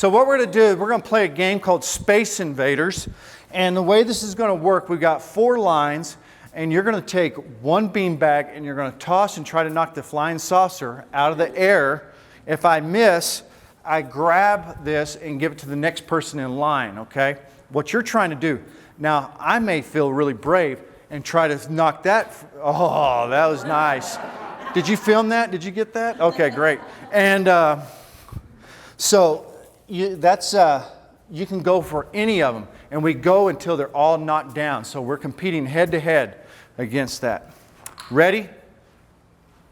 So what we're going to do is we're going to play a game called Space Invaders. And the way this is going to work, we've got 4 lines, and you're going to take one beanbag and you're going to toss and try to knock the flying saucer out of the air. If I miss, I grab this and give it to the next person in line, okay? What you're trying to do. Now, I may feel really brave and try to knock that. Oh, that was nice. Did you film that? Did you get that? Okay, great. And you can go for any of them, and we go until they're all knocked down. So we're competing head to head against that. Ready?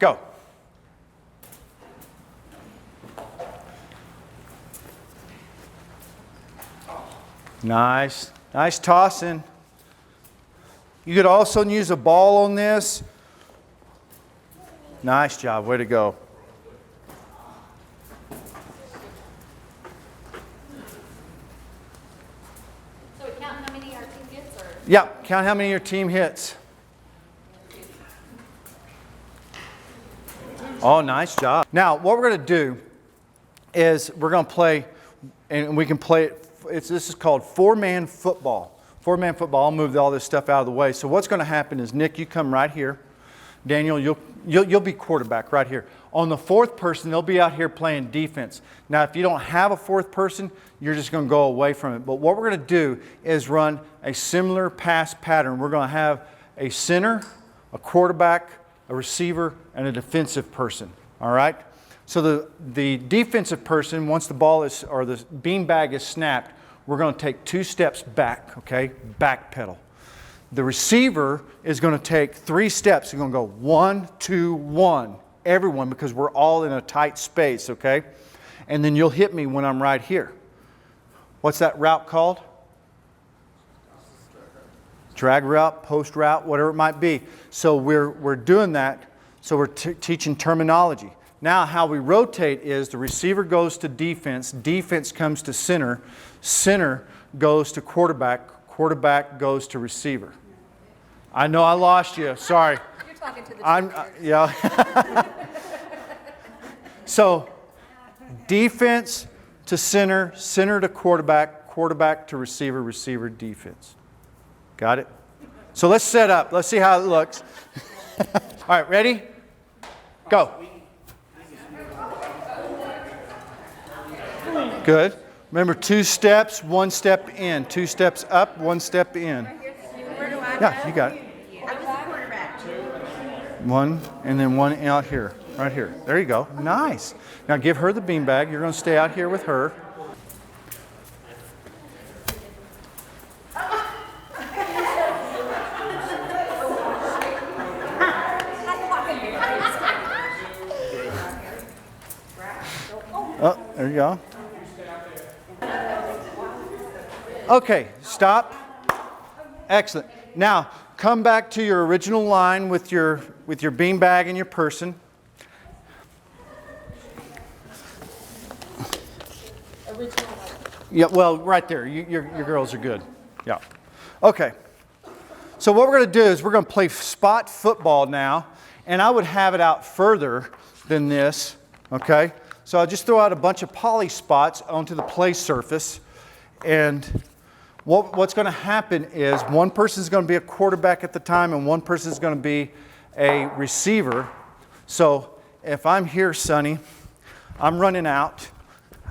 Go. Nice. Nice tossing. You could also use a ball on this. Nice job. Way to go. So we count how many our team gets? Or? Yeah, count how many your team hits. Oh, nice job. Now, what we're going to do is we're going to play, and we can play it. This is called 4-man football. 4-man football. I'll move all this stuff out of the way. So what's going to happen is, Nick, you come right here. Daniel, you'll be quarterback right here. On the 4th person, they'll be out here playing defense. Now, if you don't have a 4th person, you're just going to go away from it. But what we're going to do is run a similar pass pattern. We're going to have a center, a quarterback, a receiver, and a defensive person. All right? So the defensive person, once the ball is, or the beanbag is snapped, we're going to take 2 steps back, okay? Back pedal. The receiver is going to take 3 steps. You're going to go 1, 2, 1. Everyone, because we're all in a tight space, okay? And then you'll hit me when I'm right here. What's that route called? Drag route, post route, whatever it might be. So we're doing that. So we're teaching terminology. Now how we rotate is the receiver goes to defense, defense comes to center, center goes to quarterback, quarterback goes to receiver. I know I lost you, sorry. You're talking to the yeah. So defense to center, center to quarterback, quarterback to receiver, receiver, defense. Got it? So let's set up. Let's see how it looks. All right, ready? Go. Good. Remember, 2 steps, 1 step in. 2 steps up, 1 step in. Where do I Yeah, you got it. I was the quarterback. 1, and then 1 out here. Right here. There you go. Nice. Now give her the beanbag. You're going to stay out here with her. Oh, there you go. Okay, stop. Excellent. Now, come back to your original line with your beanbag and your person. Yeah, well, right there. Your girls are good. Yeah. Okay. So what we're going to do is we're going to play spot football now, and I would have it out further than this. Okay. So I'll just throw out a bunch of poly spots onto the play surface, and what's going to happen is one person is going to be a quarterback at the time, and one person is going to be a receiver. So if I'm here, Sonny, I'm running out.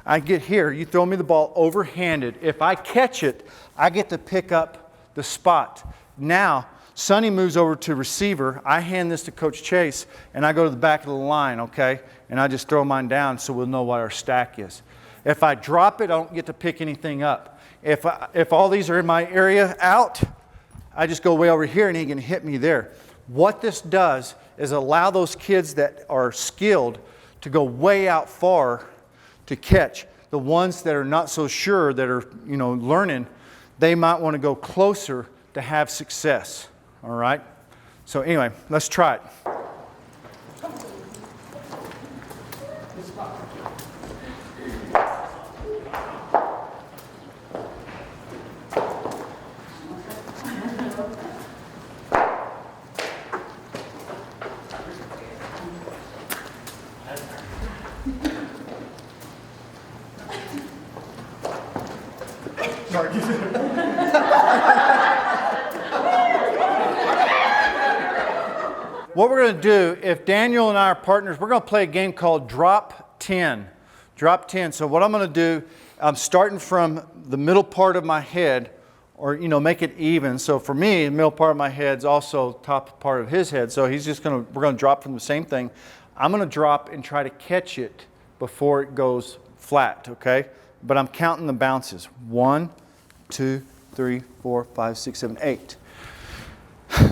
I get here, you throw me the ball overhanded. If I catch it, I get to pick up the spot. Now, Sonny moves over to receiver. I hand this to Coach Chase, and I go to the back of the line, okay? And I just throw mine down so we'll know what our stack is. If I drop it, I don't get to pick anything up. If all these are in my area out, I just go way over here and he can hit me there. What this does is allow those kids that are skilled to go way out far to catch. The ones that are not so sure, that are, learning, they might want to go closer to have success. All right? So anyway, let's try it. What we're going to do, if Daniel and I are partners, we're going to play a game called Drop 10. Drop 10. So what I'm going to do, I'm starting from the middle part of my head, or make it even. So for me, the middle part of my head's also top part of his head. So we're going to drop from the same thing. I'm going to drop and try to catch it before it goes flat, okay? But I'm counting the bounces. 1, 2, 3, 4, 5, 6, 7, 8,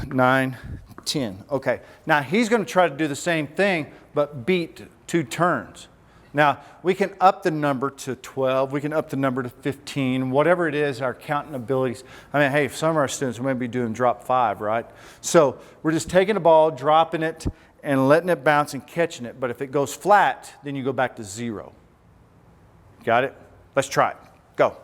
9, 10. Okay, now he's going to try to do the same thing, but beat 2 turns. Now, we can up the number to 12, we can up the number to 15, whatever it is, our counting abilities. I mean, hey, some of our students may be doing drop 5, right? So we're just taking the ball, dropping it, and letting it bounce and catching it. But if it goes flat, then you go back to 0. Got it? Let's try it. Go.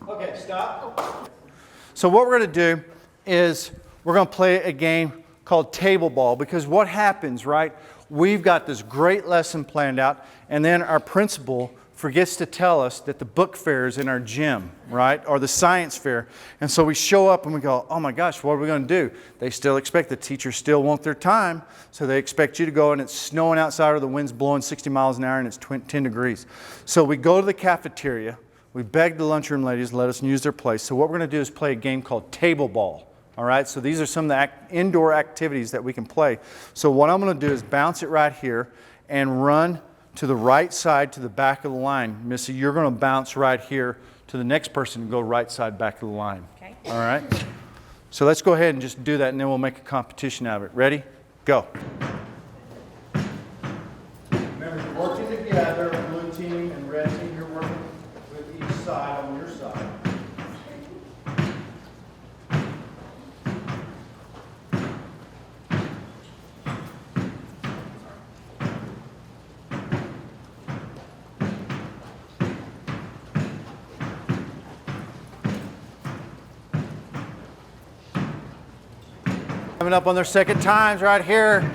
Okay, stop. So what we're going to do is we're going to play a game called table ball, because what happens, right? We've got this great lesson planned out, and then our principal forgets to tell us that the book fair is in our gym, right? Or the science fair. And so we show up and we go, oh my gosh, what are we going to do? They still expect, the teachers still want their time, so they expect you to go, and it's snowing outside or the wind's blowing 60 miles an hour and it's 10 degrees. So we go to the cafeteria. We beg the lunchroom ladies to let us use their place. So what we're going to do is play a game called table ball. All right, so these are some of the indoor activities that we can play. So what I'm going to do is bounce it right here and run to the right side to the back of the line. Missy, you're going to bounce right here to the next person and go right side back of the line. Okay. All right? So let's go ahead and just do that, and then we'll make a competition out of it. Ready? Go. Remember, you're working together, blue team and red team. You're working with each side on your side. Coming up on their second times right here.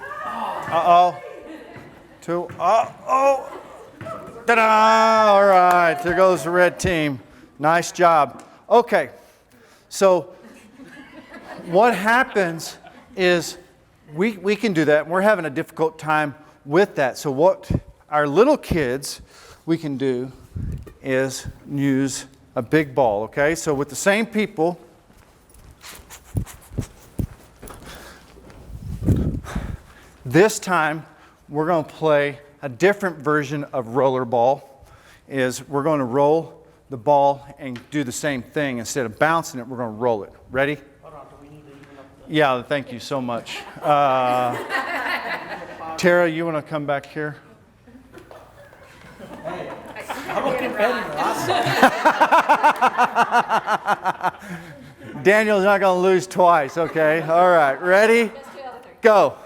Uh-oh. 2. Uh-oh. Ta-da! All right, there goes the red team. Nice job. Okay, so what happens is we can do that. We're having a difficult time with that. So what our little kids we can do is use a big ball, okay? So with the same people, this time we're going to play a different version of rollerball. Is we're going to roll the ball and do the same thing. Instead of bouncing it, we're going to roll it. Ready? Hold on, do we need to even up the... Yeah, thank you so much. Tara, you want to come back here? I'm a competitor. Daniel's not going to lose twice, okay? All right, ready? Go.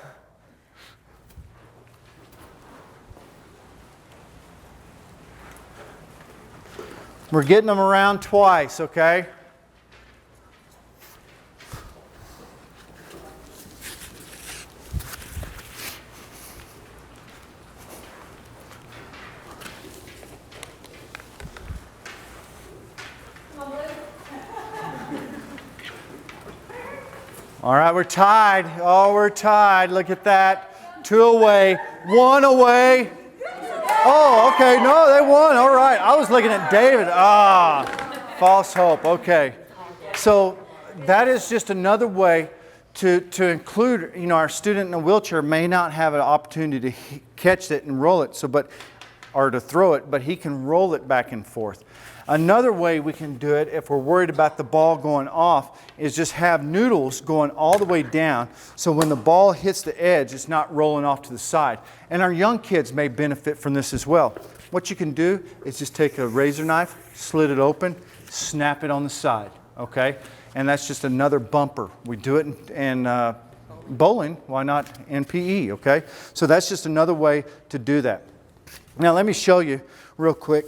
We're getting them around twice, okay? All right, we're tied. Oh, we're tied. Look at that. 2 away, 1 away. Oh, okay. No, they won. All right. I was looking at David. False hope. Okay. So that is just another way to include, our student in a wheelchair may not have an opportunity to catch it and roll it, or to throw it, but he can roll it back and forth. Another way we can do it if we're worried about the ball going off is just have noodles going all the way down, so when the ball hits the edge, it's not rolling off to the side. And our young kids may benefit from this as well. What you can do is just take a razor knife, slit it open, snap it on the side, okay? And that's just another bumper. We do it in bowling, why not in PE, okay? So that's just another way to do that. Now let me show you real quick.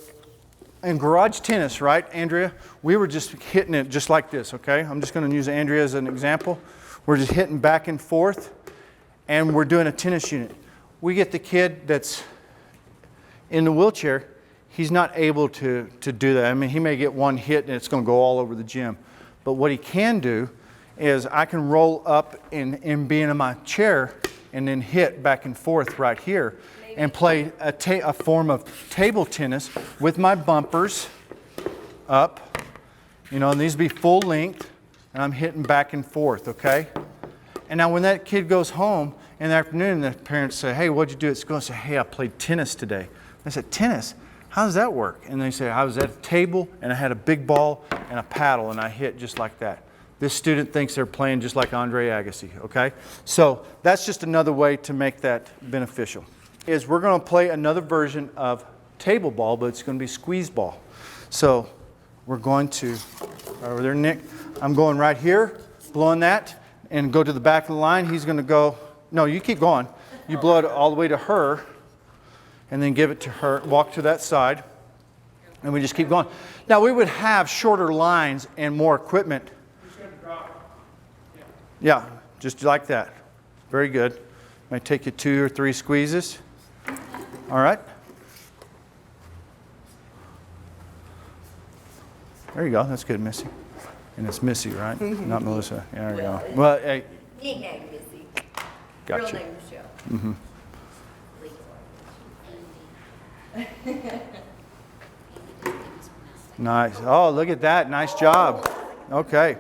In garage tennis, right, Andrea, we were just hitting it just like this, okay? I'm just going to use Andrea as an example. We're just hitting back and forth, and we're doing a tennis unit. We get the kid that's in the wheelchair, he's not able to do that. I mean, he may get one hit and it's going to go all over the gym. But what he can do is I can roll up and be in my chair and then hit back and forth right here and play a form of table tennis with my bumpers up, and these be full length, and I'm hitting back and forth, okay? And now when that kid goes home in the afternoon, the parents say, hey, what'd you do at school? I say, hey, I played tennis today. I said, tennis? How does that work? And they say, I was at a table, and I had a big ball and a paddle, and I hit just like that. This student thinks they're playing just like Andre Agassi, okay? So that's just another way to make that beneficial. Is we're going to play another version of table ball, but it's going to be squeeze ball. So we're going to, over there, Nick, I'm going right here, blowing that, and go to the back of the line. He's going to go, no, you keep going. You blow it all the way to her, and then give it to her, walk to that side, and we just keep going. Now we would have shorter lines and more equipment. Yeah, just like that. Very good. Might take you 2 or 3 squeezes. All right. There you go. That's good, Missy. And it's Missy, right? Not Melissa. Yeah, there you go. Well, hey. Nickname Missy. Gotcha. Real name Michelle. Mm-hmm. Nice. Oh, look at that. Nice job. Okay.